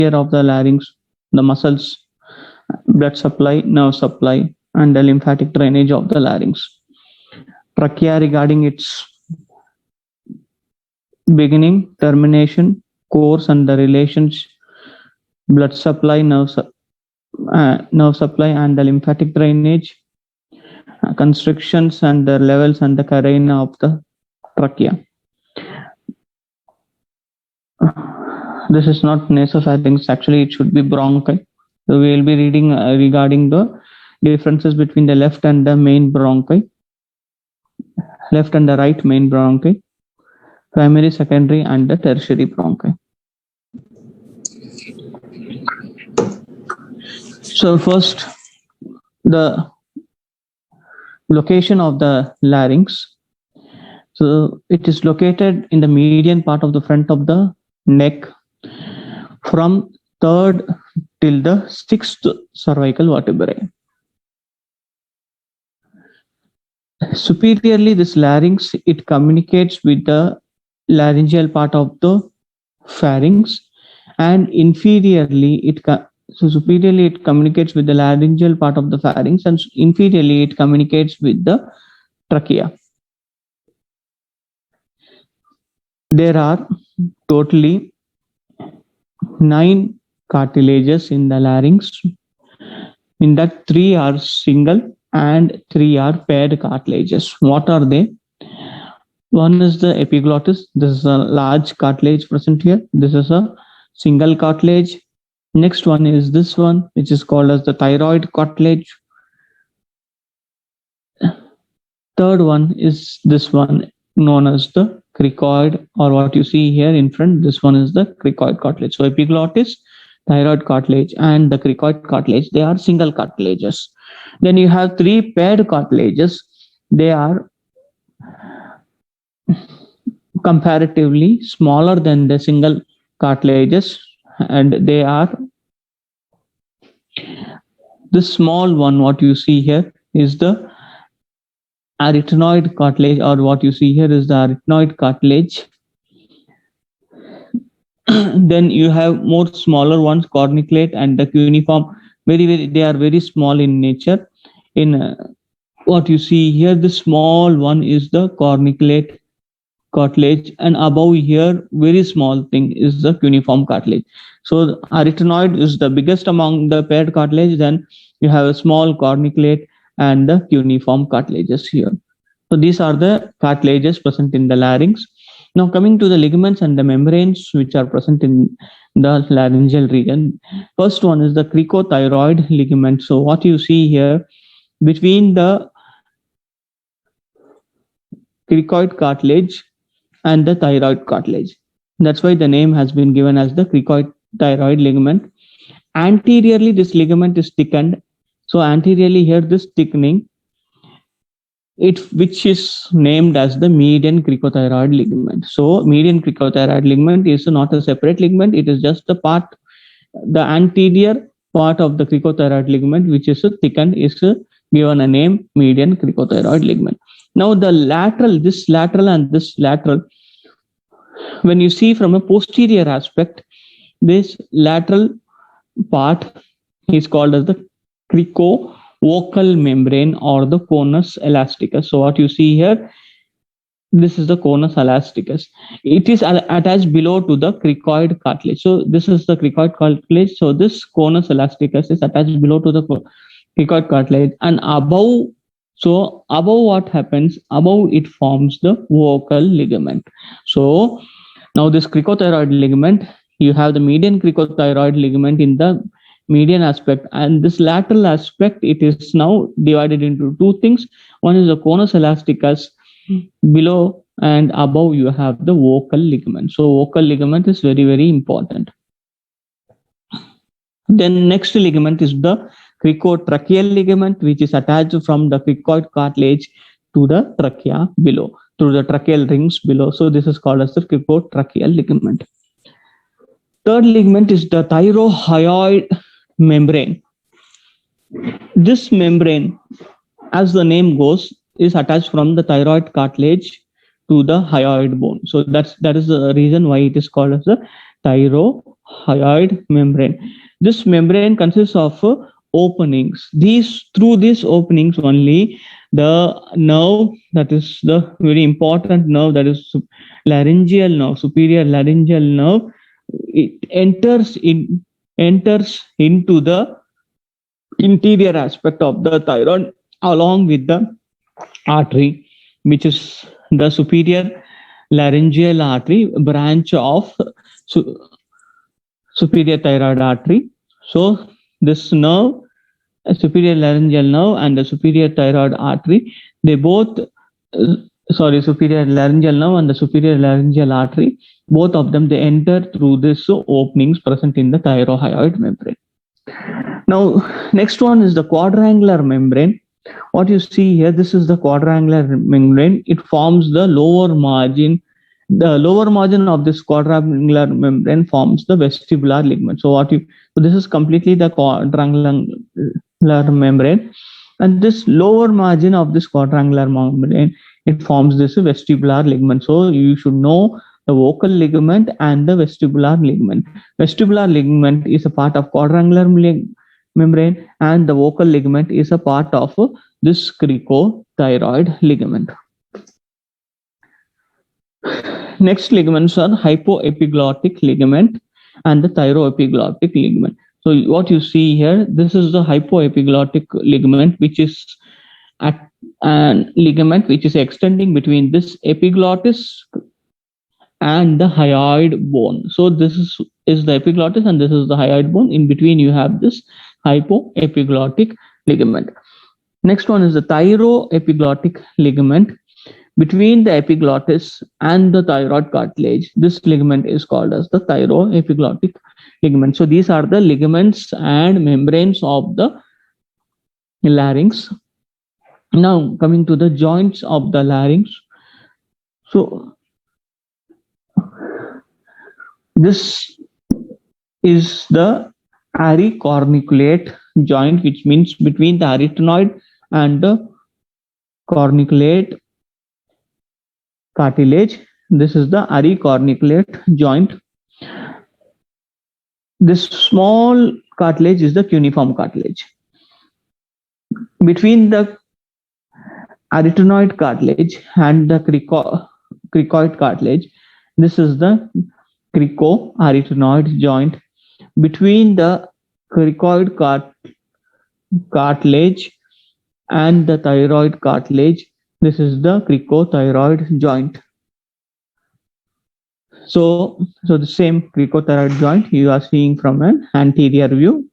of the larynx, the muscles, blood supply, nerve supply, and the lymphatic drainage of the larynx. Trachea regarding its beginning, termination, course, and the relations, blood supply, nerve supply, and the lymphatic drainage, constrictions and the levels and the carina of the trachea. This is not nasopharynx, actually it should be bronchi. So we will be reading regarding the differences between the left and the main bronchi, left and the right main bronchi, primary, secondary, and the tertiary bronchi. So first, the location of the larynx. So it is located in the median part of the front of the neck from third till the sixth cervical vertebrae. Superiorly, this larynx, it communicates with the laryngeal part of the pharynx, and inferiorly so superiorly it communicates with the laryngeal part of the pharynx, and inferiorly it communicates with the trachea. There are totally 9 cartilages in the larynx. In that, 3 are single and 3 are paired cartilages. What are they? One is the epiglottis. This is a large cartilage present here. This is a single cartilage. Next one is this one, which is called as the thyroid cartilage. Third one is this one, known as the cricoid, or what you see here in front. This one is the cricoid cartilage. So epiglottis, thyroid cartilage, and the cricoid cartilage, they are single cartilages. Then you have 3 paired cartilages. They are comparatively smaller than the single cartilages, and they are this small one. What you see here is the arytenoid cartilage, or what you see here is the arytenoid cartilage. Then you have more smaller ones, cornicate and the cuneiform. They are very small in nature. In what you see here, the small one is the cornicate cartilage, and above here, very small thing is the cuneiform cartilage. So the arytenoid is the biggest among the paired cartilage. Then you have a small cornicate and the cuneiform cartilages here. So these are the cartilages present in the larynx. Now coming to the ligaments and the membranes which are present in the laryngeal region. First one is the cricothyroid ligament. So what you see here between the cricoid cartilage and the thyroid cartilage. That's why the name has been given as the cricothyroid ligament. Anteriorly, this ligament is thickened. So anteriorly here, this thickening, which is named as the median cricothyroid ligament. So median cricothyroid ligament is not a separate ligament. It is just the anterior part of the cricothyroid ligament, which is thickened, is given a name median cricothyroid ligament. Now this lateral and this lateral, when you see from a posterior aspect, this lateral part is called as the cricovocal membrane or the conus elasticus. So what you see here, this is the conus elasticus. It is attached below to the cricoid cartilage. So this is the cricoid cartilage. So this conus elasticus is attached below to the cricoid cartilage, and above. So above what happens? Above it forms the vocal ligament. So now this cricothyroid ligament, you have the median cricothyroid ligament in the median aspect, and this lateral aspect, it is now divided into 2 things. One is the conus elasticus. Below and above you have the vocal ligament. So vocal ligament is very, very important. Then next ligament is the cricotracheal ligament, which is attached from the cricoid cartilage to the trachea below, through the tracheal rings below. So this is called as the cricotracheal ligament. Third ligament is the thyrohyoid membrane. This membrane, as the name goes, is attached from the thyroid cartilage to the hyoid bone. So that is the reason why it is called as the thyrohyoid hyoid membrane. This membrane consists of openings. Through these openings only, the nerve, that is the very important nerve, that is laryngeal nerve, superior laryngeal nerve, it enters into the interior aspect of the thyroid along with the artery, which is the superior laryngeal artery branch of su- superior thyroid artery. So this nerve, superior laryngeal nerve and the superior thyroid artery, they both, superior laryngeal nerve and the superior laryngeal artery, both of them, they enter through this openings present in the thyroid membrane. Now, next one is the quadrangular membrane. What you see here, this is the quadrangular membrane. It forms the lower margin. The lower margin of this quadrangular membrane forms the vestibular ligament. So this is completely the quadrangular membrane, and this lower margin of this quadrangular membrane, it forms this vestibular ligament. So you should know the vocal ligament and the vestibular ligament. Vestibular ligament is a part of quadrangular membrane, and the vocal ligament is a part of this cricothyroid ligament. Next ligaments are hypoepiglottic ligament and the thyroepiglottic ligament. So what you see here, this is the hypoepiglottic ligament, which is a ligament which is extending between this epiglottis and the hyoid bone. So this is the epiglottis and this is the hyoid bone. In between you have this hypoepiglottic ligament. Next one is the thyroepiglottic ligament. Between the epiglottis and the thyroid cartilage, this ligament is called as the thyroepiglottic ligament. So these are the ligaments and membranes of the larynx. Now coming to the joints of the larynx. So this is the aricorniculate joint, which means between the arytenoid and the corniculate cartilage. This is the aricorniculate joint. This small cartilage is the cuneiform cartilage. Between the arytenoid cartilage and the cricoid cartilage, this is the cricoarytenoid joint. Between the cricoid cartilage and the thyroid cartilage, this is the cricothyroid joint. So the same cricothyroid joint you are seeing from an anterior view.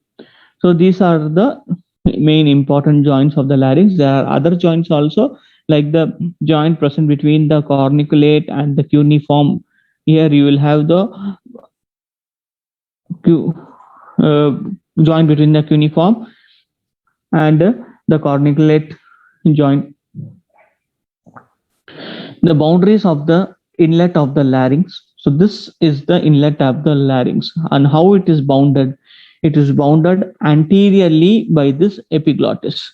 So these are the main important joints of the larynx. There are other joints also, like the joint present between the corniculate and the cuneiform. Here you will have the joint between the cuneiform and the corniculate joint. The boundaries of the inlet of the larynx. So this is the inlet of the larynx, and how it is bounded. It is bounded anteriorly by this epiglottis.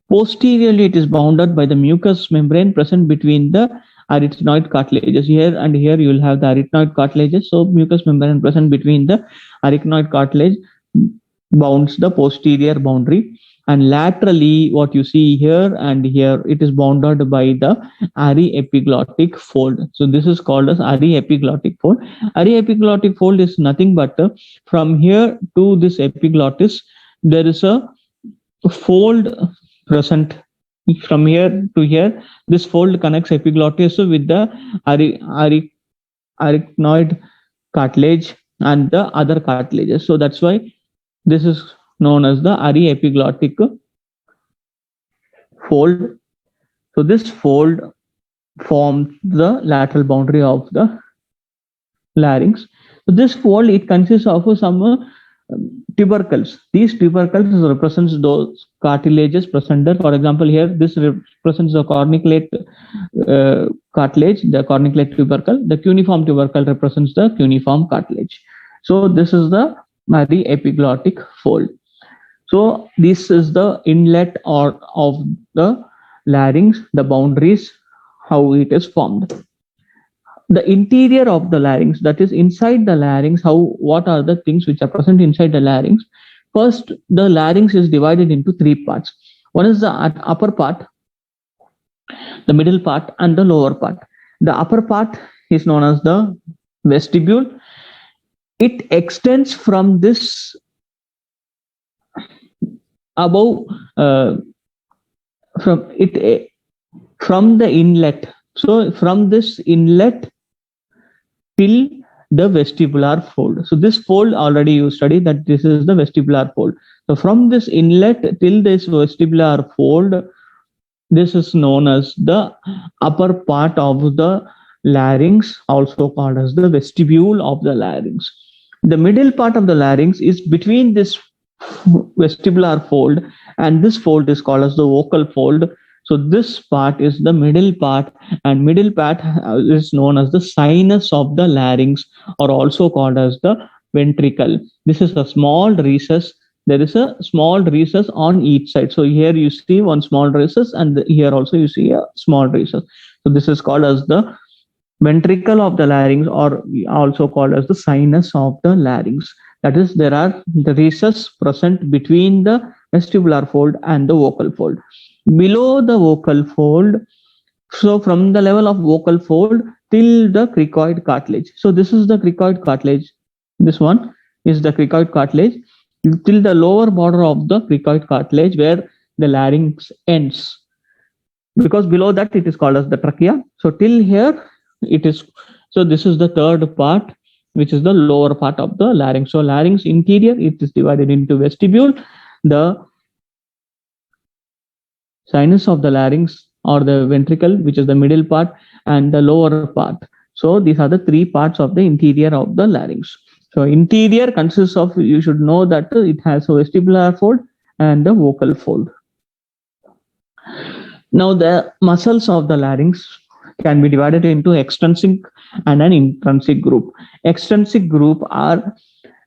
Posteriorly, it is bounded by the mucous membrane present between the arytenoid cartilages. Here and here you will have the arytenoid cartilages. So mucous membrane present between the arytenoid cartilage bounds the posterior boundary, and laterally what you see here and here, it is bounded by the aryepiglottic fold. So this is called as aryepiglottic fold. Aryepiglottic fold is nothing but from here to this epiglottis, there is a fold present. From here to here, this fold connects epiglottis with the arytenoid cartilage and the other cartilages. So that's why this is known as the aryepiglottic fold. So this fold forms the lateral boundary of the larynx. So this fold, it consists of some tubercles. These tubercles represents those cartilages present there. For example, here this represents the corniculate cartilage, the corniculate tubercle. The cuneiform tubercle represents the cuneiform cartilage. So this is the aryepiglottic fold. So this is the inlet or of the larynx, the boundaries, how it is formed. the interior of the larynx, that is inside the larynx, what are the things which are present inside the larynx? First, the larynx is divided into three parts. One is the upper part, the middle part, and the lower part. The upper part is known as the vestibule. It extends from this above, from the inlet. So from this inlet till the vestibular fold. So this fold already you studied that this is the vestibular fold. So from this inlet till this vestibular fold, this is known as the upper part of the larynx, also called as the vestibule of the larynx. The middle part of the larynx is between this vestibular fold and this fold is called as the vocal fold. So this part is the middle part, and middle part is known as the sinus of the larynx, or also called as the ventricle. This is a small recess. There is a small recess on each side. So here you see one small recess, and here also you see a small recess. So this is called as the ventricle of the larynx, or also called as the sinus of the larynx. That is, there are the recesses present between the vestibular fold and the vocal fold. Below the vocal fold, so from the level of vocal fold till the cricoid cartilage. So this is the cricoid cartilage. This one is the cricoid cartilage till the lower border of the cricoid cartilage where the larynx ends. Because below that it is called as the trachea. So till here it is. So this is the third part, which is the lower part of the larynx. So larynx interior, it is divided into vestibule, the sinus of the larynx or the ventricle, which is the middle part, and the lower part. So these are the three parts of the interior of the larynx. So interior consists of, you should know that it has a vestibular fold and the vocal fold. Now the muscles of the larynx can be divided into extrinsic and an intrinsic group. Extrinsic group are,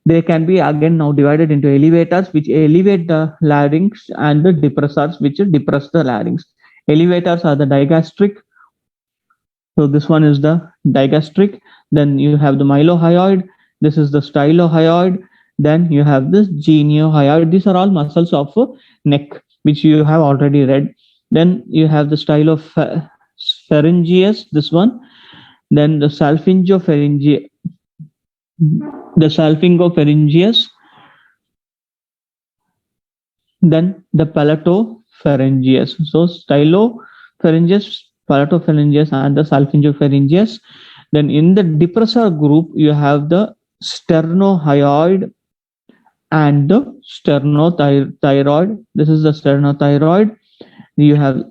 they can be again now divided into elevators, which elevate the larynx, and the depressors, which depress the larynx. Elevators are the digastric. So this one is the digastric. Then you have the mylohyoid. This is the stylohyoid. Then you have this geniohyoid. These are all muscles of neck, which you have already read. Then you have the stylopharyngeus, this one. Then the salpingopharyngeus, then the palatopharyngeus. So stylopharyngeus, palatopharyngeus, and the salpingopharyngeus. Then in the depressor group, you have the sternohyoid and the sternothyroid. This is the sternothyroid. You have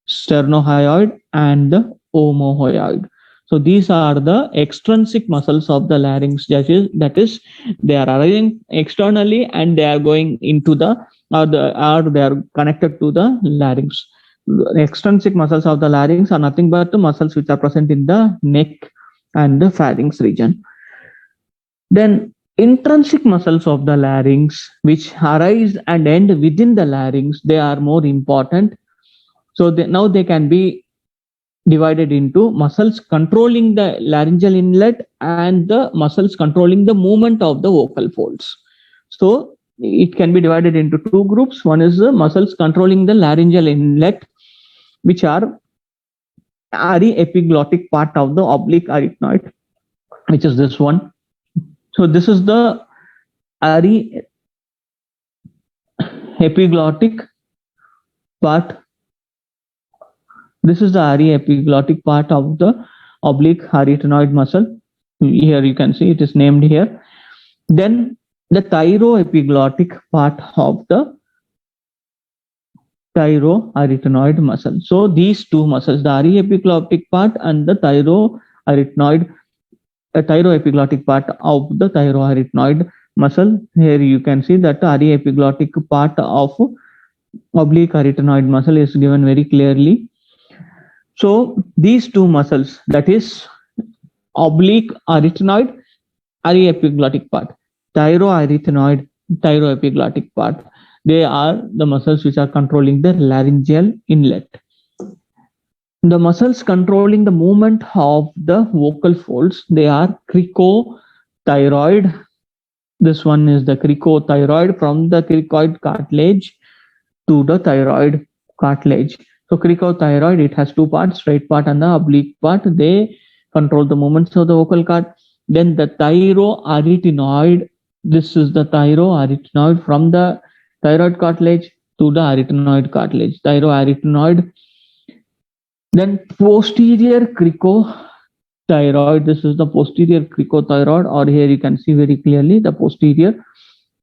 sternohyoid and the omohyoid. So these are the extrinsic muscles of the larynx. That is, they are arising externally and they are going into the, or they are connected to the larynx. The extrinsic muscles of the larynx are nothing but the muscles which are present in the neck and the pharynx region. Then intrinsic muscles of the larynx, which arise and end within the larynx, they are more important. So now they can be divided into muscles controlling the laryngeal inlet and the muscles controlling the movement of the vocal folds. So it can be divided into two groups. One is the muscles controlling the laryngeal inlet, which are aryepiglottic part of the oblique arytenoid, which is this one. So this is the aryepiglottic part. This is the aryepiglottic part of the oblique arytenoid muscle. Here you can see it is named here. Then the thyroepiglottic part of the thyroarytenoid muscle. So these two muscles, the aryepiglottic part and the thyroepiglottic part of the thyroarytenoid muscle. Here you can see that the aryepiglottic part of oblique arytenoid muscle is given very clearly. So these two muscles, that is oblique arytenoid, aryepiglottic part, thyroarytenoid, thyroepiglottic part, they are the muscles which are controlling the laryngeal inlet. The muscles controlling the movement of the vocal folds, they are cricothyroid. This one is the cricothyroid, from the cricoid cartilage to the thyroid cartilage. So cricothyroid, it has two parts, straight part and the oblique part. They control the movements of the vocal cord. Then the thyroarytenoid, this is the thyroarytenoid, from the thyroid cartilage to the arytenoid cartilage, thyroarytenoid. Then posterior cricothyroid, this is the posterior cricothyroid, or here you can see very clearly the posterior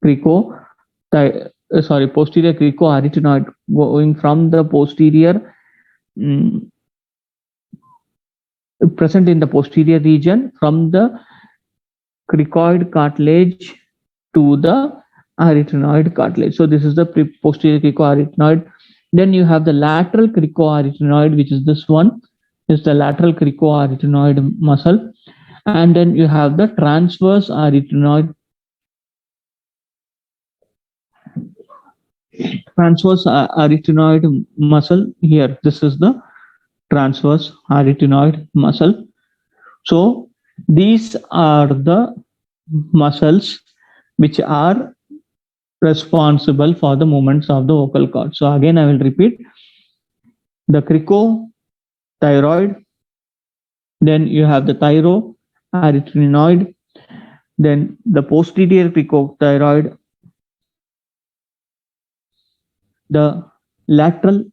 posterior cricoarytenoid, going from the posterior, present in the posterior region, from the cricoid cartilage to the arytenoid cartilage. So this is the posterior cricoarytenoid. Then you have the lateral cricoarytenoid, which is this one, is the lateral cricoarytenoid muscle. And then you have the transverse arytenoid, muscle here. This is the transverse arytenoid muscle. So these are the muscles which are responsible for the movements of the vocal cord. So again, I will repeat: the cricothyroid, then you have the thyroarytenoid, then the posterior cricothyroid, the lateral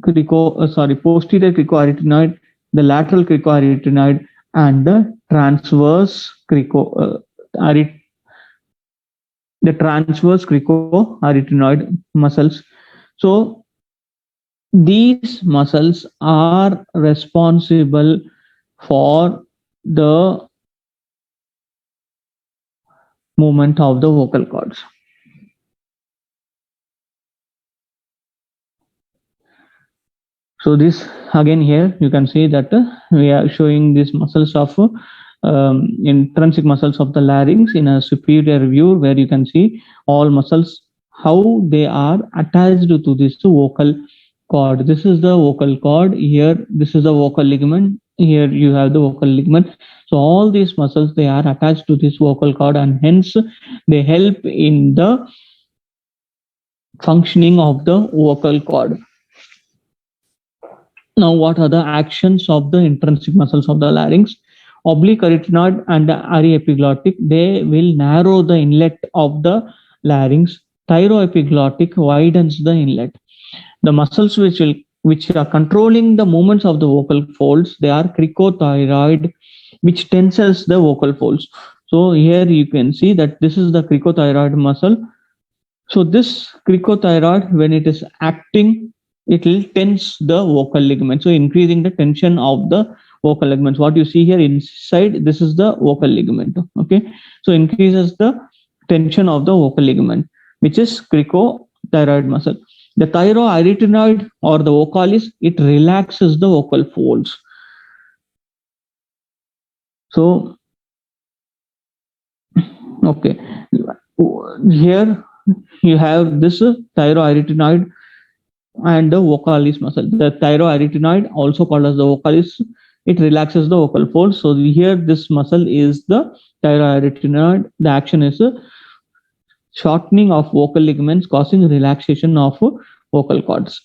posterior cricoarytenoid, the lateral cricoarytenoid, and the transverse cricoarytenoid muscles. So these muscles are responsible for the movement of the vocal cords. So this, again, here you can see that we are showing these muscles of intrinsic muscles of the larynx in a superior view, where you can see all muscles, how they are attached to this vocal cord. This is the vocal cord. Here, this is the vocal ligament. Here you have the vocal ligament. So all these muscles, they are attached to this vocal cord, and hence they help in the functioning of the vocal cord. Now, what are the actions of the intrinsic muscles of the larynx? Oblique arytenoid and the aryepiglottic, they will narrow the inlet of the larynx. Thyroepiglottic widens the inlet. The muscles which are controlling the movements of the vocal folds, they are cricothyroid, which tensils the vocal folds. So here you can see that this is the cricothyroid muscle. So this cricothyroid, when it is acting, it will tense the vocal ligament, so increasing the tension of the vocal ligaments. What you see here inside, this is the vocal ligament. Okay, so increases the tension of the vocal ligament, which is cricothyroid muscle. The thyroarytenoid or the vocalis, it relaxes the vocal folds. So okay, here you have this thyroarytenoid and the vocalis muscle. The thyroarytenoid, also called as the vocalis, it relaxes the vocal folds. So here this muscle is the thyroarytenoid. The action is shortening of vocal ligaments, causing relaxation of vocal cords.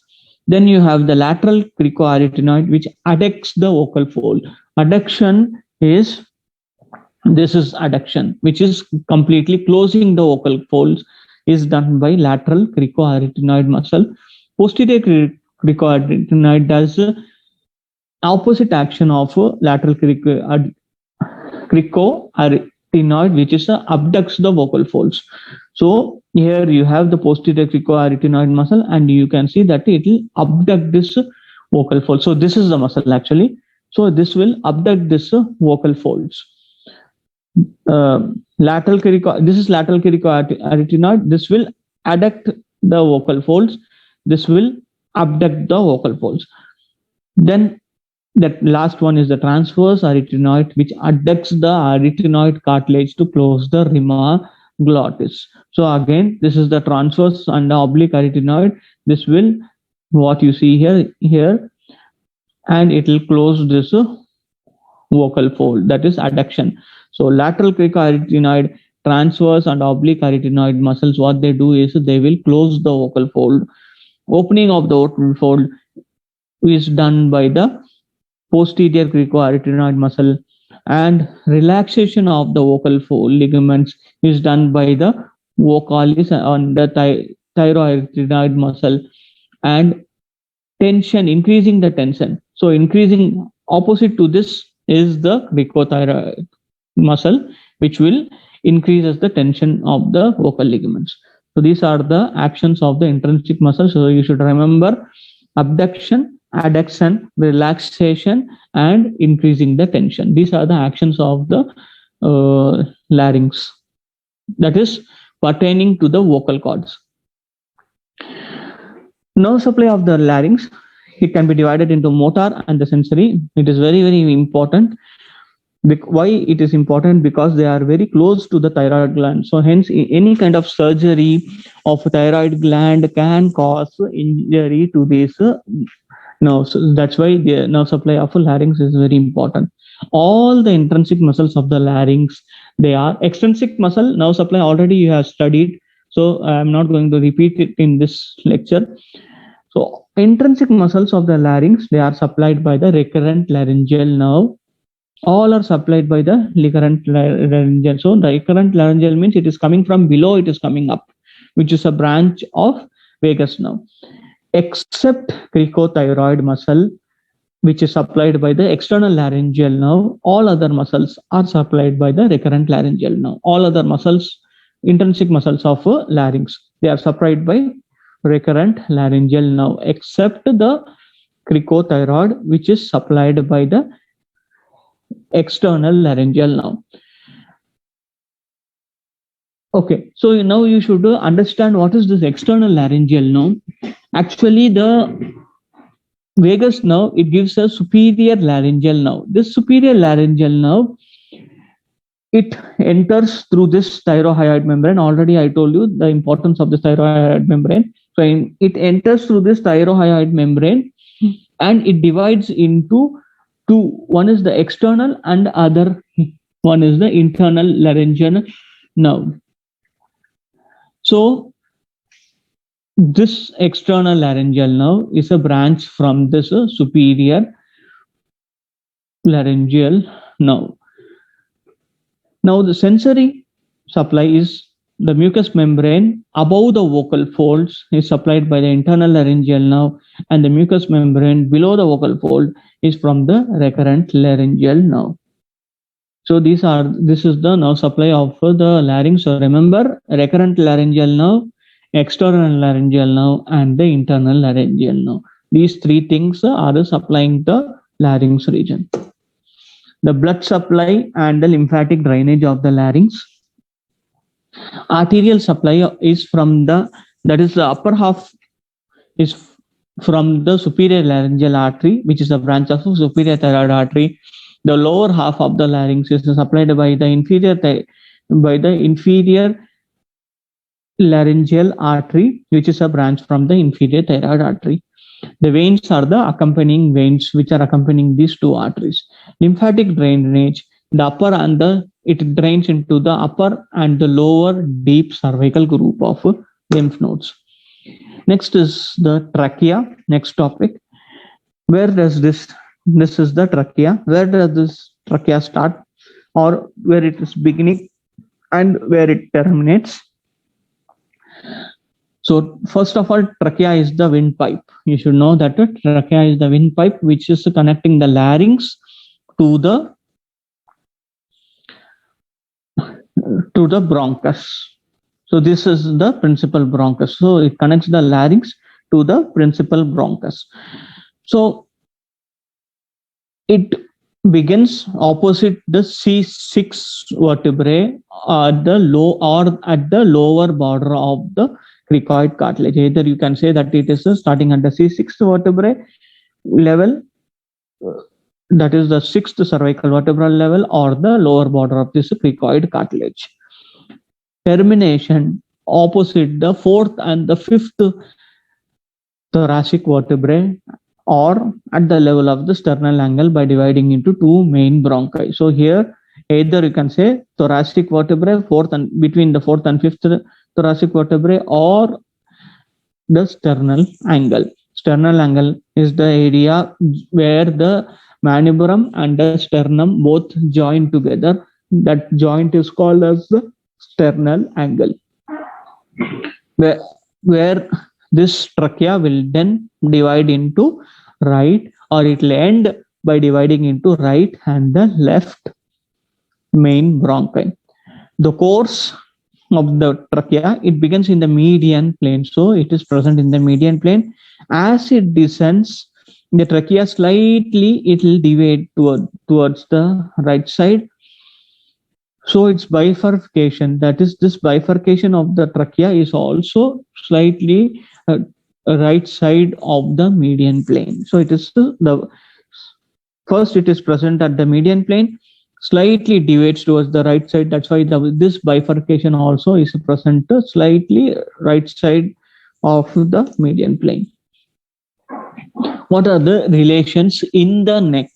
Then you have the lateral cricoarytenoid, which adducts the vocal fold. Adduction is, this is adduction, which is completely closing the vocal folds, is done by lateral cricoarytenoid muscle. Posterior cricoarytenoid does opposite action of lateral cricoarytenoid, which is abducts the vocal folds. So here you have the posterior cricoarytenoid muscle, and you can see that it will abduct this vocal fold. So this is the muscle actually. So this will abduct this vocal folds. This is lateral cricoarytenoid. This will adduct the vocal folds. This will abduct the vocal folds. Then that last one is the transverse arytenoid, which adducts the arytenoid cartilage to close the rima glottis. So again, this is the transverse and the oblique arytenoid. This will, what you see here, and it will close this vocal fold, that is adduction. So lateral cricoarytenoid, transverse and oblique arytenoid muscles, what they do is they will close the vocal fold. Opening of the vocal fold is done by the posterior cricoarytenoid muscle, and relaxation of the vocal fold ligaments is done by the vocalis on the thyroarytenoid muscle, and tension, increasing the tension. So increasing opposite to this is the cricothyroid muscle, which will increases the tension of the vocal ligaments. So these are the actions of the intrinsic muscle. So you should remember abduction, adduction, relaxation, and increasing the tension. These are the actions of the larynx, that is pertaining to the vocal cords. Nerve supply of the larynx, it can be divided into motor and the sensory. It is very, very important. Why it is important? Because they are very close to the thyroid gland. So hence any kind of surgery of thyroid gland can cause injury to these nerves. That's why the nerve supply of larynx is very important. All the intrinsic muscles of the larynx, they are extrinsic muscle nerve supply already you have studied, so I'm not going to repeat it in this lecture. So intrinsic muscles of the larynx, they are supplied by the recurrent laryngeal nerve. All are supplied by the recurrent laryngeal. So the recurrent laryngeal means it is coming from below, it is coming up, which is a branch of vagus nerve. Except cricothyroid muscle, which is supplied by the external laryngeal nerve, all other muscles are supplied by the recurrent laryngeal nerve. All other muscles, intrinsic muscles of larynx, they are supplied by recurrent laryngeal nerve, except the cricothyroid, which is supplied by the external laryngeal nerve. Okay, so now you should understand what is this external laryngeal nerve. Actually, the vagus nerve, it gives a superior laryngeal nerve. This superior laryngeal nerve, it enters through this thyrohyoid membrane. Already I told you the importance of the thyrohyoid membrane. So it enters through this thyrohyoid membrane, and it divides into two. One is the external and other one is the internal laryngeal nerve. So this external laryngeal nerve is a branch from this superior laryngeal nerve. Now the sensory supply is the mucous membrane above the vocal folds is supplied by the internal laryngeal nerve, and the mucous membrane below the vocal fold is from the recurrent laryngeal nerve. So this is the nerve supply of the larynx. So remember, recurrent laryngeal nerve, external laryngeal nerve, and the internal laryngeal nerve. These three things are supplying the larynx region. The blood supply and the lymphatic drainage of the larynx. Arterial supply is from the, that is the upper half is from the superior laryngeal artery, which is a branch of superior thyroid artery. The lower half of the larynx is supplied by the inferior laryngeal artery, which is a branch from the inferior thyroid artery. The veins are the accompanying veins which are accompanying these two arteries. Lymphatic drainage, the upper and the, it drains into the upper and the lower deep cervical group of lymph nodes. Next is the trachea. Next topic. Where does this is the trachea. Where does this trachea start, or where it is beginning and where it terminates? So first of all, trachea is the windpipe. You should know that trachea is the windpipe which is connecting the larynx to the bronchus. So this is the principal bronchus. So it connects the larynx to the principal bronchus. So it begins opposite the C6 vertebrae at the lower border of the cricoid cartilage. Either you can say that it is starting at the C6 vertebrae level, that is the 6th cervical vertebral level, or the lower border of this cricoid cartilage. Termination opposite the 4th and the 5th thoracic vertebrae or at the level of the sternal angle by dividing into two main bronchi. So here either you can say thoracic vertebrae, fourth and between the fourth and fifth thoracic vertebrae, or the sternal angle. Sternal angle is the area where the manubrium and the sternum both join together. That joint is called as the sternal angle. Where this trachea will then divide into right, or it will end by dividing into right and the left main bronchi. The course of the trachea, it begins in the median plane. So it is present in the median plane. As it descends, the trachea slightly, it will deviate towards the right side. So its bifurcation, that is, this bifurcation of the trachea is also slightly right side of the median plane. So it is the first it is present at the median plane, slightly deviates towards the right side. That's why this bifurcation also is present slightly right side of the median plane. What are the relations in the neck?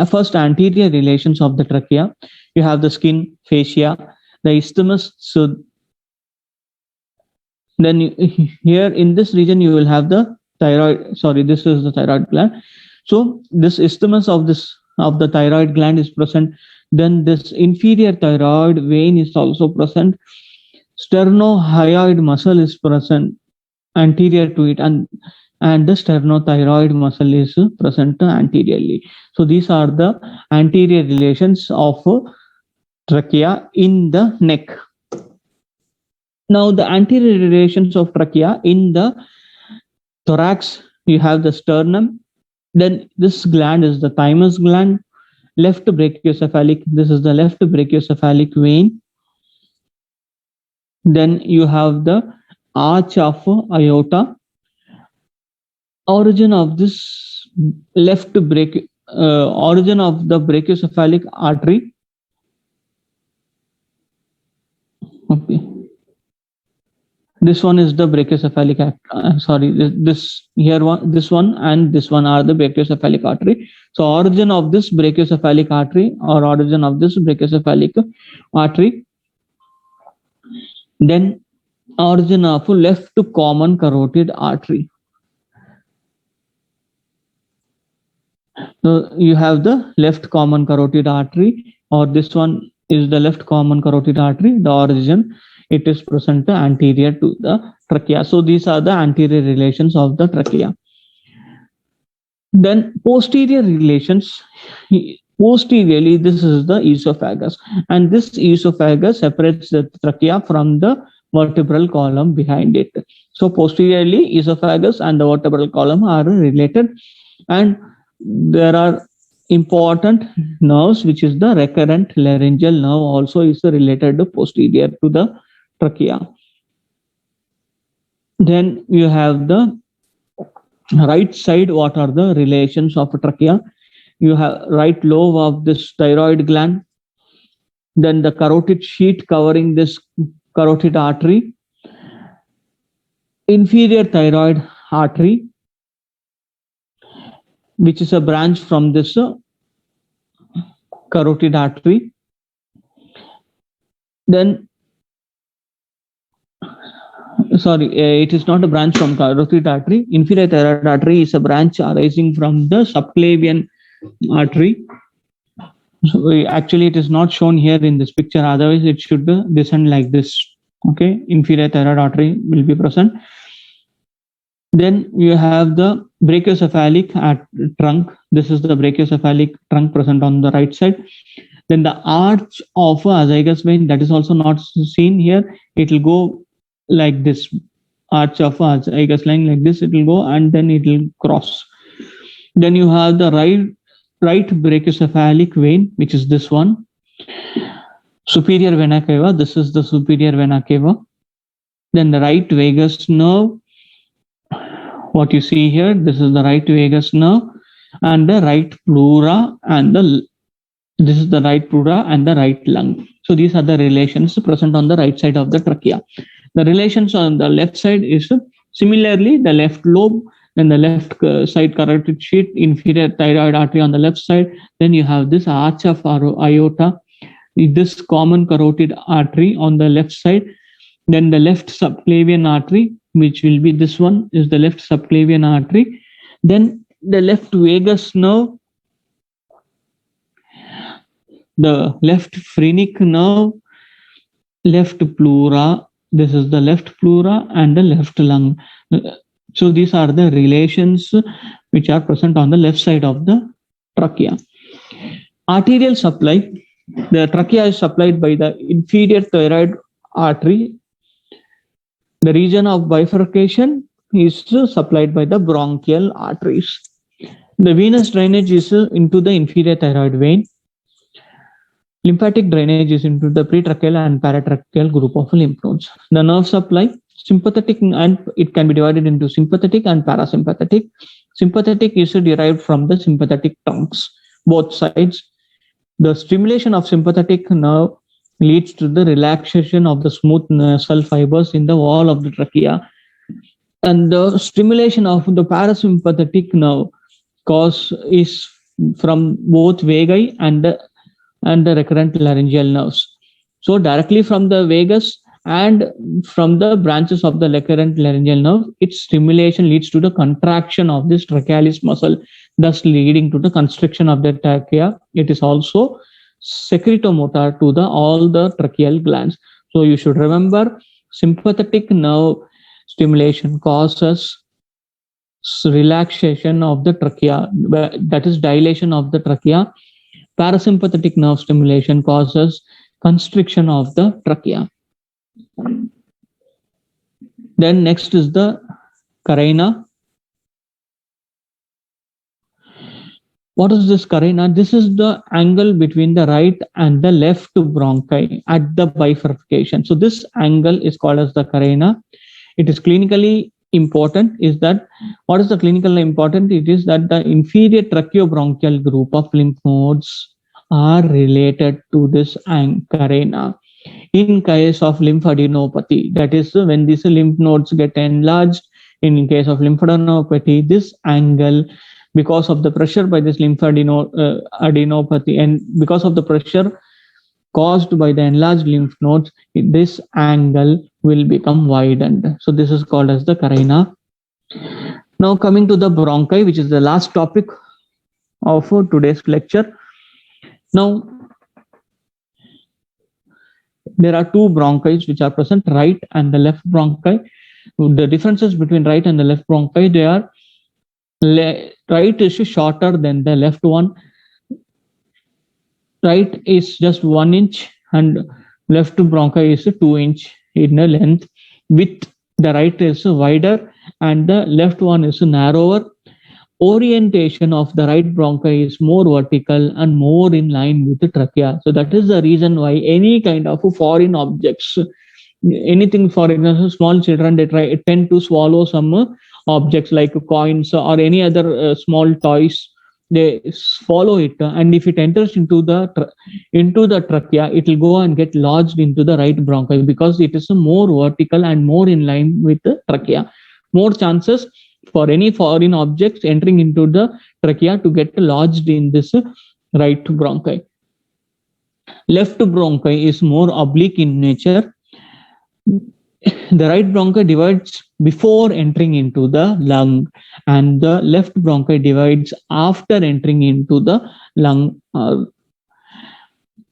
First, anterior relations of the trachea. You have the skin, fascia, the isthmus. So then here in this region you will have the thyroid. Sorry, this is the thyroid gland. So this isthmus of the thyroid gland is present. Then this inferior thyroid vein is also present. Sternohyoid muscle is present anterior to it, and the sternothyroid muscle is present anteriorly. So these are the anterior relations of trachea in the neck. Now the anterior relations of trachea in the thorax, you have the sternum. Then this gland is the thymus gland. Left brachiocephalic, this is the left brachiocephalic vein. Then you have the arch of aorta. Origin of this origin of the brachiocephalic artery. Okay. This one is the brachiocephalic this one and this one are the brachiocephalic artery. So origin of this brachiocephalic artery, or origin of this brachiocephalic artery. Then origin of left common carotid artery. So you have the left common carotid artery, or this one is the left common carotid artery. The origin, it is present anterior to the trachea. So these are the anterior relations of the trachea. Then posterior relations. Posteriorly, this is the esophagus, and this esophagus separates the trachea from the vertebral column behind it. So posteriorly, esophagus and the vertebral column are related, and there are important nerves, which is the recurrent laryngeal nerve also is related to posterior to the trachea. Then you have the right side. What are the relations of trachea? You have right lobe of this thyroid gland, then the carotid sheath covering this carotid artery, inferior thyroid artery, which is a branch from this carotid artery. Then it is not a branch from carotid artery. Inferior thyroid artery is a branch arising from the subclavian artery. So actually it is not shown here in this picture, otherwise it should descend like this. Okay, inferior thyroid artery will be present. Then you have the brachiocephalic trunk. This is the brachiocephalic trunk present on the right side. Then the arch of azygous vein, that is also not seen here. It will go like this, arch of azygous line like this. It will go and then it will cross. Then you have the right brachiocephalic vein, which is this one, superior vena cava. This is the superior vena cava. Then the right vagus nerve, what you see here, this is the right vagus nerve, and the right pleura, and this is the right pleura and the right lung. So these are the relations present on the right side of the trachea. The relations on the left side is similarly the left lobe. then the left side carotid sheath, inferior thyroid artery on the left side. Then you have this arch of aorta, this common carotid artery on the left side. Then the left subclavian artery, which will be this one, is the left subclavian artery. Then the left vagus nerve, the left phrenic nerve, left pleura. This is the left pleura and the left lung. So these are the relations which are present on the left side of the trachea. Arterial supply. The trachea is supplied by the inferior thyroid artery. The region of bifurcation is supplied by the bronchial arteries. The venous drainage is into the inferior thyroid vein. Lymphatic drainage is into the pretracheal and paratracheal group of lymph nodes. The nerve supply, sympathetic, and it can be divided into sympathetic and parasympathetic. Sympathetic is derived from the sympathetic trunks, both sides. The stimulation of sympathetic nerve leads to the relaxation of the smooth cell fibers in the wall of the trachea. And the stimulation of the parasympathetic nerve is from both vagi and the recurrent laryngeal nerves. So directly from the vagus and from the branches of the recurrent laryngeal nerve, its stimulation leads to the contraction of this trachealis muscle, thus leading to the constriction of the trachea. It is also secretomotor to all the tracheal glands. So you should remember, sympathetic nerve stimulation causes relaxation of the trachea, that is dilation of the trachea. Parasympathetic nerve stimulation causes constriction of the trachea. Then next is the carina. What is this carina? This is the angle between the right and the left bronchi at the bifurcation. So this angle is called as the carina. It is clinically important. Is that what is the clinically important? It is that the inferior tracheobronchial group of lymph nodes are related to this carina. In case of lymphadenopathy, that is when these lymph nodes get enlarged, in case of lymphadenopathy, this angle, because of the pressure by this lymphadenopathy and because of the pressure caused by the enlarged lymph nodes, this angle will become widened. So this is called as the carina. Now coming to the bronchi, which is the last topic of today's lecture. Now, there are two bronchi which are present, right and the left bronchi. The differences between right and the left bronchi, they are right is shorter than the left one. Right is just 1 inch and left bronchi is 2 inch in length. Width, the right is wider and the left one is narrower. Orientation of the right bronchi is more vertical and more in line with the trachea. So that is the reason why any kind of foreign objects, anything, for example, small children, they tend to swallow some objects like coins or any other small toys. They swallow it, and if it enters into the trachea, it will go and get lodged into the right bronchi because it is more vertical and more in line with the trachea. More chances for any foreign objects entering into the trachea to get lodged in this right bronchi. Left bronchi is more oblique in nature. The right bronchi divides before entering into the lung, and the left bronchi divides after entering into the lung.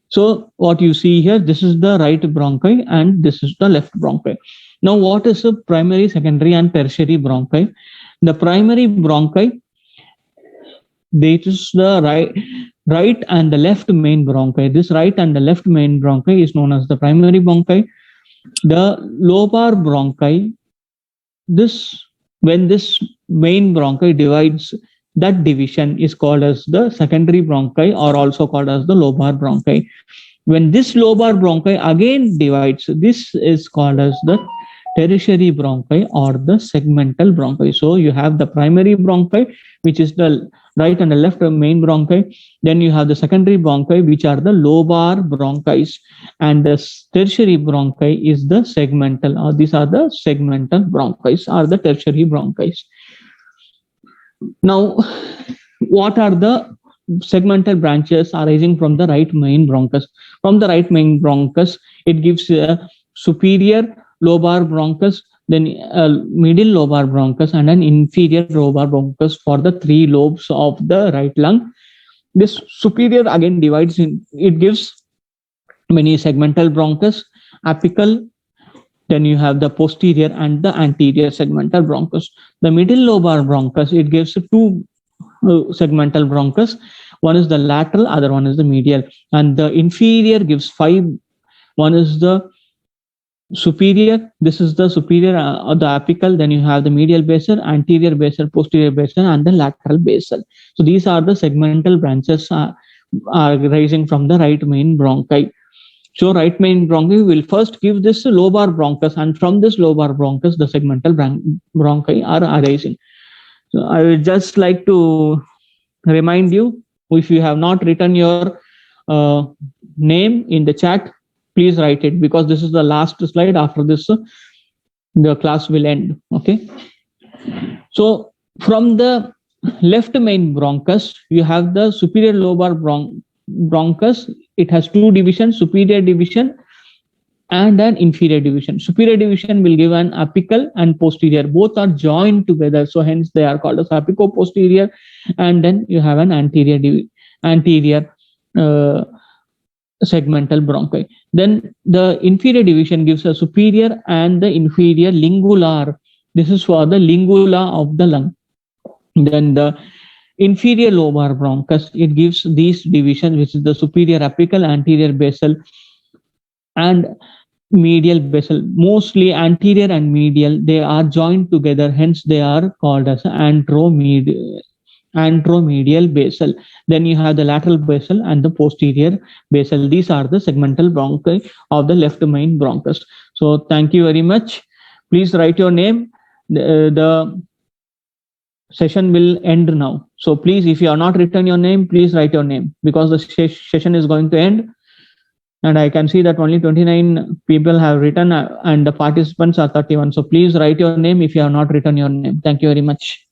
So what you see here, this is the right bronchi and this is the left bronchi. Now what is the primary, secondary and tertiary bronchi? The primary bronchi, this is the right and the left main bronchi. This right and the left main bronchi is known as the primary bronchi. The lobar bronchi, when this main bronchi divides, that division is called as the secondary bronchi or also called as the lobar bronchi. When this lobar bronchi again divides, this is called as the tertiary bronchi or the segmental bronchi. So you have the primary bronchi, which is the right and the left main bronchi. Then you have the secondary bronchi, which are the lobar bronchi, and the tertiary bronchi is the segmental, or these are the segmental bronchi or the tertiary bronchi. Now, what are the segmental branches arising from the right main bronchus? From the right main bronchus, it gives a superior lobar bronchus, then a middle lobar bronchus, and an inferior lobar bronchus for the three lobes of the right lung. This superior again divides in, it gives many segmental bronchus, apical, then you have the posterior and the anterior segmental bronchus. The middle lobar bronchus, it gives two segmental bronchus. One is the lateral, other one is the medial. And the inferior gives five. One is the superior. This is the superior, the apical. Then you have the medial basal, anterior basal, posterior basal, and the lateral basal. So these are the segmental branches are rising from the right main bronchi. So right main bronchi will first give this lobar bronchus, and from this lobar bronchus, the segmental bronchi are arising. So I would just like to remind you, if you have not written your name in the chat, please write it, because this is the last slide. After this, the class will end. Okay. So from the left main bronchus, you have the superior lobar bronchus. It has two divisions, superior division and an inferior division. Superior division will give an apical and posterior. Both are joined together, so hence they are called as apico-posterior. And then you have an anterior segmental bronchi. Then the inferior division gives a superior and the inferior lingular. This is for the lingula of the lung. Then the inferior lobar bronchus, it gives these divisions, which is the superior apical, anterior basal, and medial basal. Mostly anterior and medial, they are joined together, hence they are called as anteromedial basal. Then you have the lateral basal and the posterior basal. These are the segmental bronchi of the left main bronchus. So thank you very much. Please write your name. The session will end now. So please, if you are not written your name, please write your name, because the session is going to end. And I can see that only 29 people have written and the participants are 31. So please write your name if you have not written your name. Thank you very much.